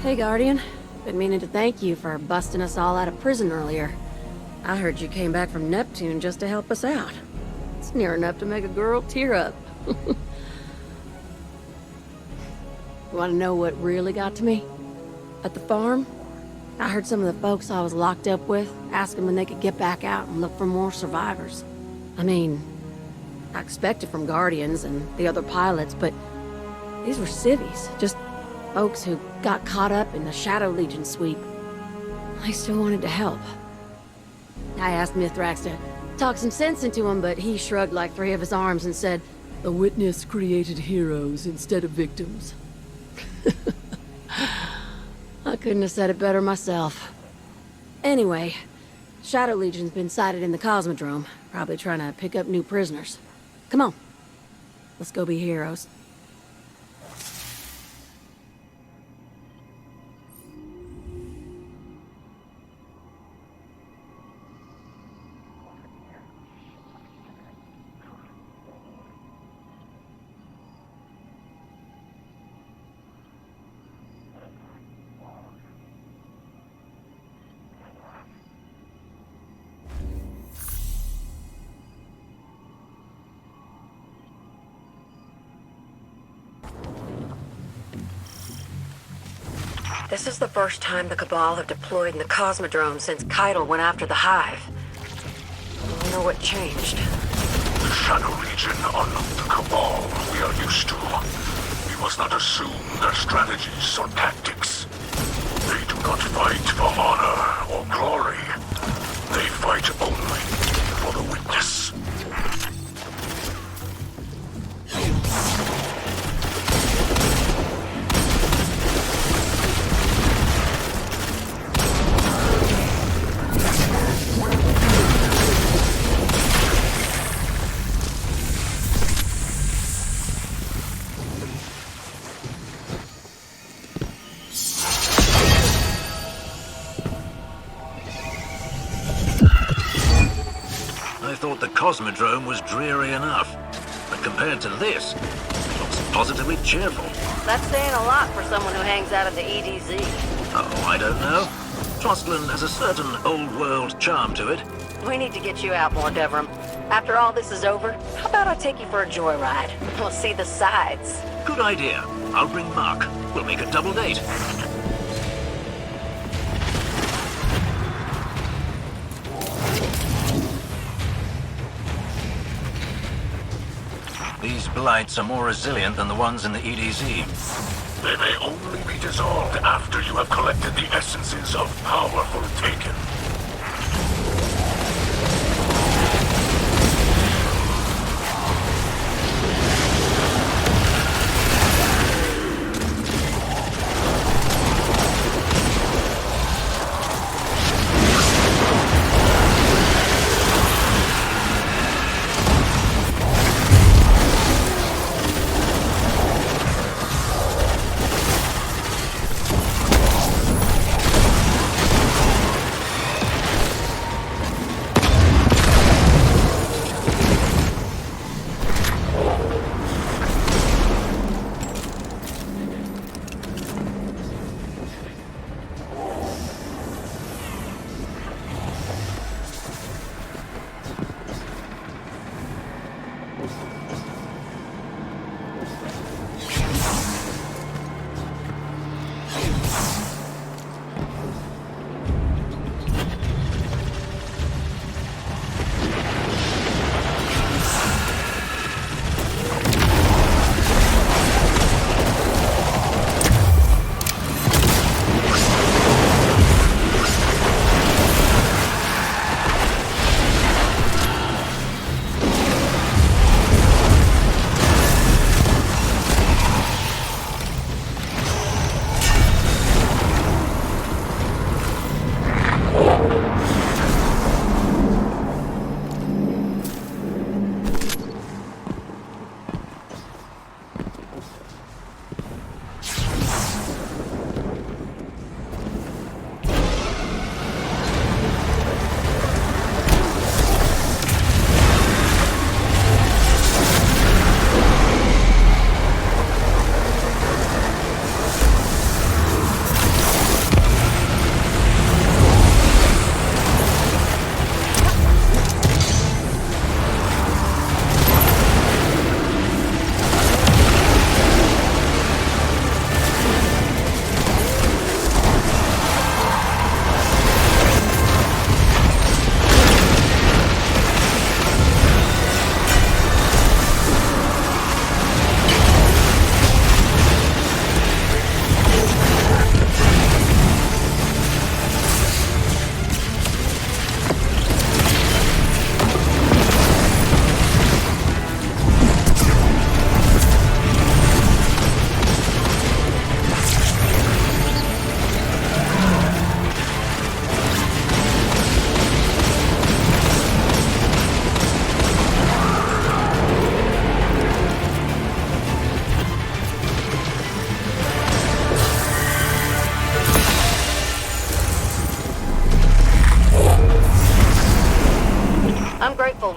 Hey, Guardian. Been meaning to thank you for busting us all out of prison earlier. I heard you came back from Neptune just to help us out. It's near enough to make a girl tear up. You want to know what really got to me? At the farm, I heard some of the folks I was locked up with ask them when they could get back out and look for more survivors. I mean, I expected from Guardians and the other pilots, but these were civvies, just folks who got caught up in the Shadow Legion sweep. I still wanted to help. I asked Mithrax to talk some sense into him, but he shrugged like three of his arms and said, "The witness created heroes instead of victims." I couldn't have said it better myself. Anyway, Shadow Legion's been sighted in the Cosmodrome, probably trying to pick up new prisoners. Come on, let's go be heroes. This is the first time the Cabal have deployed in the Cosmodrome since Keitel went after the Hive. I wonder what changed. The Shadow Legion are not the Cabal we are used to. We must not assume their strategies or tactics. They do not fight for honor or glory. They fight only for the witness. I thought the Cosmodrome was dreary enough, but compared to this, it looks positively cheerful. That's saying a lot for someone who hangs out at the EDZ. Oh, I don't know. Trostland has a certain old-world charm to it. We need to get you out more, Devram. After all this is over, how about I take you for a joyride? We'll see the sights. Good idea. I'll bring Mark. We'll make a double date. These blights are more resilient than the ones in the EDZ. They may only be dissolved after you have collected the essences of powerful Taken.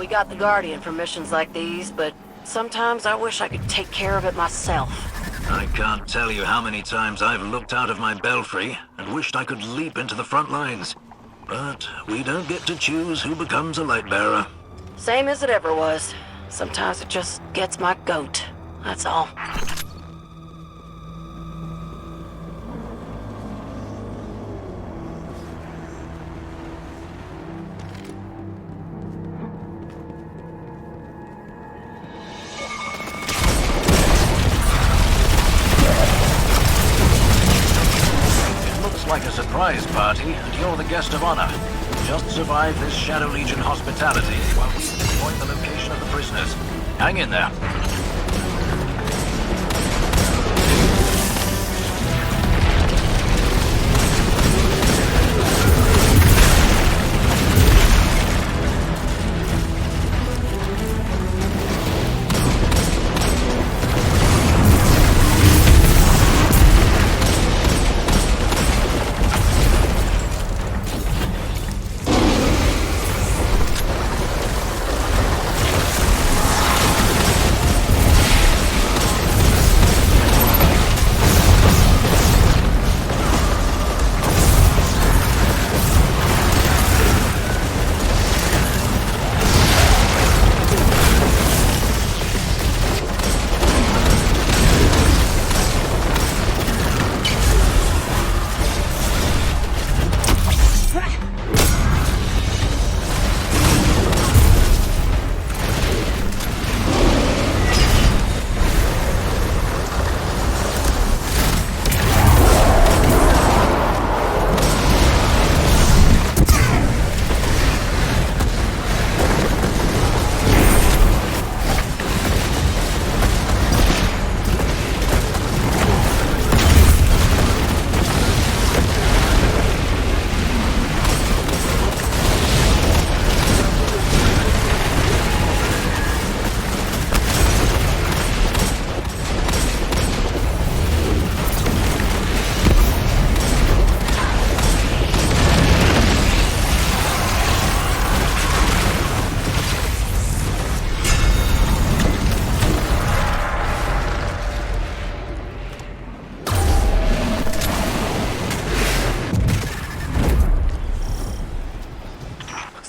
we got the Guardian for missions like these, but sometimes I wish I could take care of it myself. I can't tell you how many times I've looked out of my belfry and wished I could leap into the front lines. But we don't get to choose who becomes a light bearer. Same as it ever was. Sometimes it just gets my goat. That's all. Like a surprise party, and you're the guest of honor. Just survive this Shadow Legion hospitality while we pinpoint the location of the prisoners. Hang in there.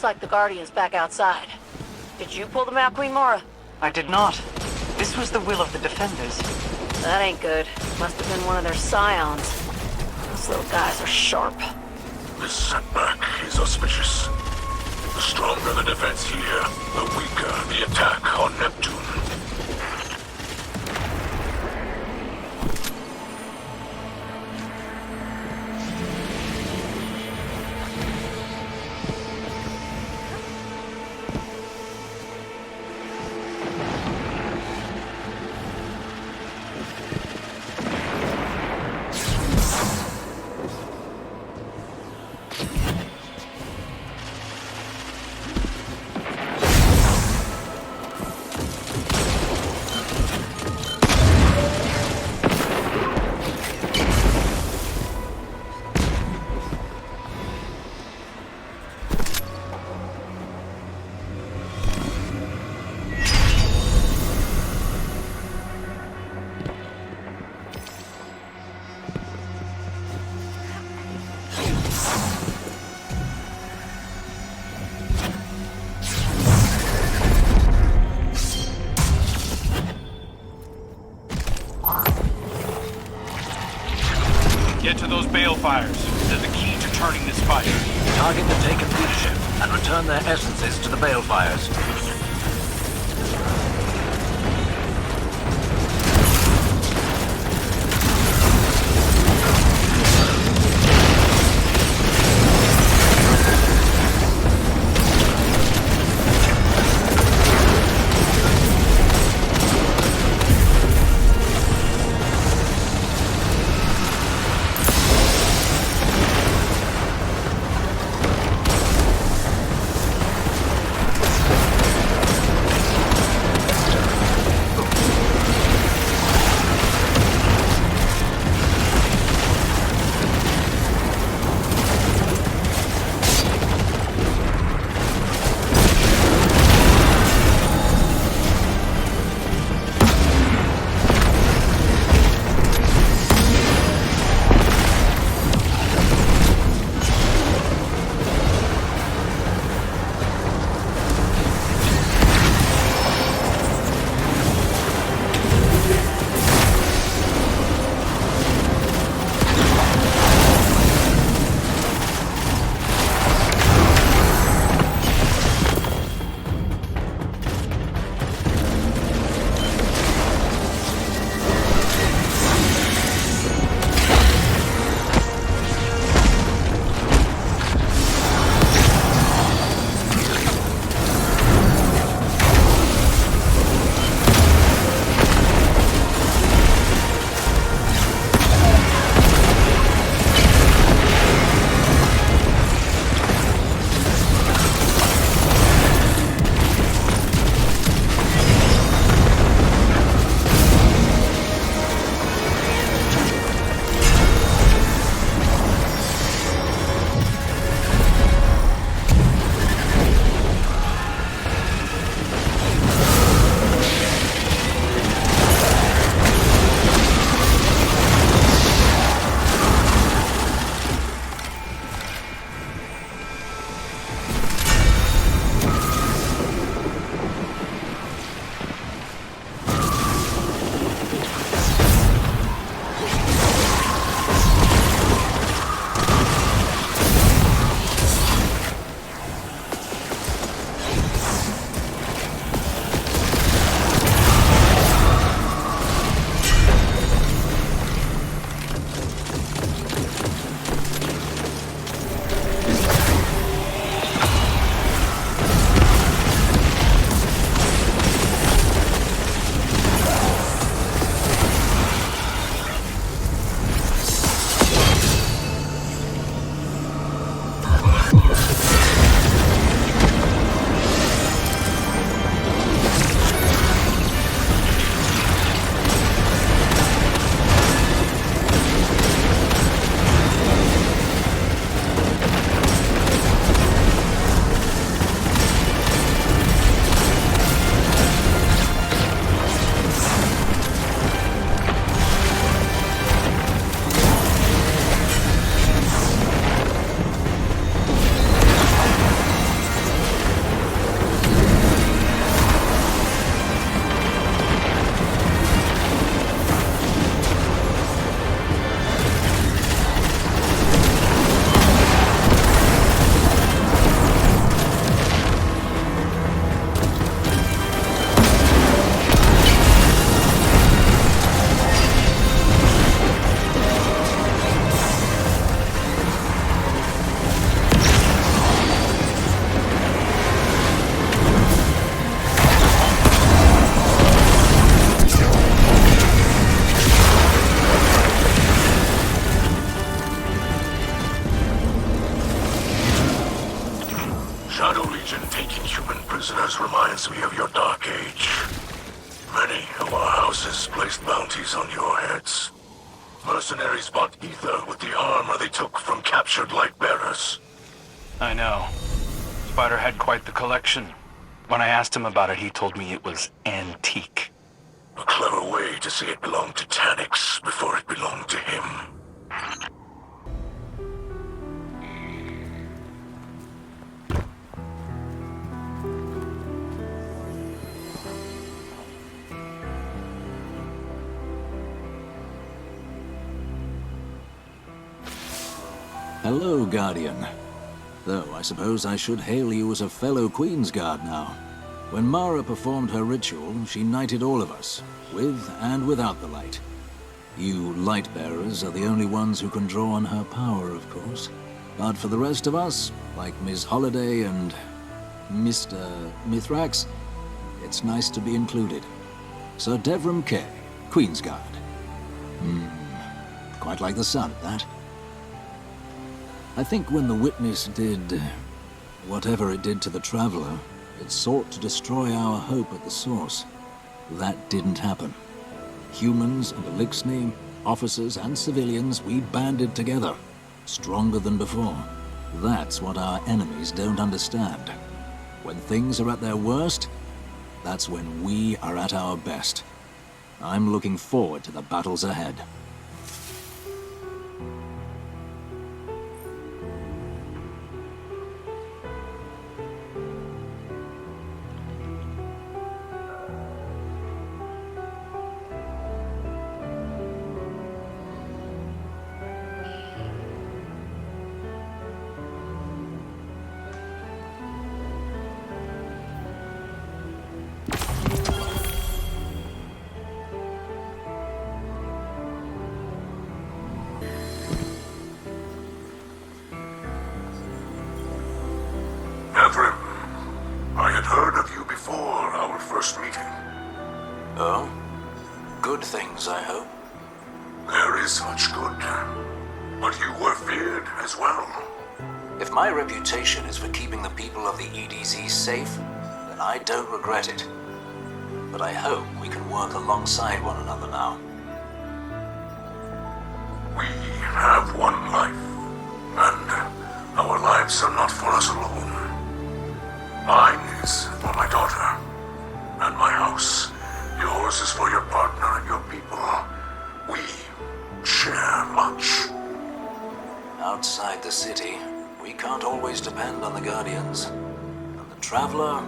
Like the Guardian's back outside. Did you pull them out, Queen Mara? I did not. This was the will of the Defenders. That ain't good. Must have been one of their scions. Those little guys are sharp. This setback is auspicious. The stronger the defense here, the weaker the attack on Neptune. Get to those balefires. They're the key to turning this fight. Target the taken leadership and return their essences to the balefires. forces placed bounties on your heads. Mercenaries bought ether with the armor they took from captured light bearers. I know. Spider had quite the collection. When I asked him about it, he told me it was antique. A clever way to say it belonged to Taniks before it belonged to him. Hello, Guardian. Though I suppose I should hail you as a fellow Queen's Guard now. When Mara performed her ritual, she knighted all of us, with and without the light. You light-bearers are the only ones who can draw on her power, of course. But for the rest of us, like Ms. Holliday and Mr. Mithrax, it's nice to be included. Sir Devram Kay, Queen's Guard. Quite like the sun, that. I think when the Witness did whatever it did to the Traveler, it sought to destroy our hope at the source. That didn't happen. Humans and Elixni, officers and civilians, we banded together, stronger than before. That's what our enemies don't understand. When things are at their worst, that's when we are at our best. I'm looking forward to the battles ahead. Devrim, I had heard of you before our first meeting. Oh? Good things, I hope. There is much good, but you were feared as well. If my reputation is for keeping the people of the EDZ safe, then I don't regret it. But I hope we can work alongside one another now. We have one life, and our lives are not for us alone. Mine is for my daughter, and my house. Yours is for your partner and your people. We share much. Outside the city, we can't always depend on the Guardians. And the Traveler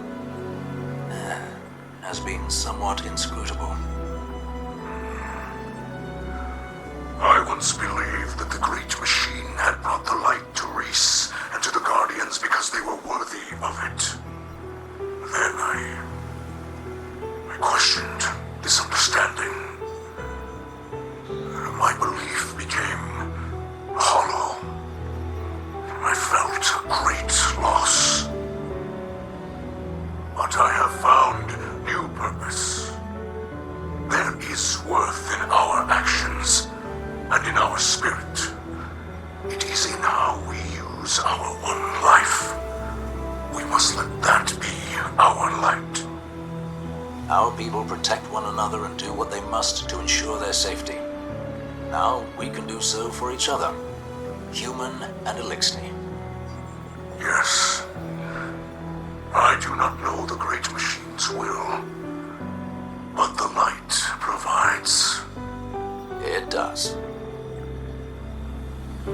has been somewhat inscrutable. I once believed that the Great Machine had brought the light to Reese and to the Guardians because they were worthy of it. Then I questioned this understanding. My belief became hollow. I felt a great loss. But I have found new purpose. There is worth in our actions and in our spirit. It is in how we use our one life. We must let that be our light. Our people protect one another and do what they must to ensure their safety. Now we can do so for each other, human and Elixni.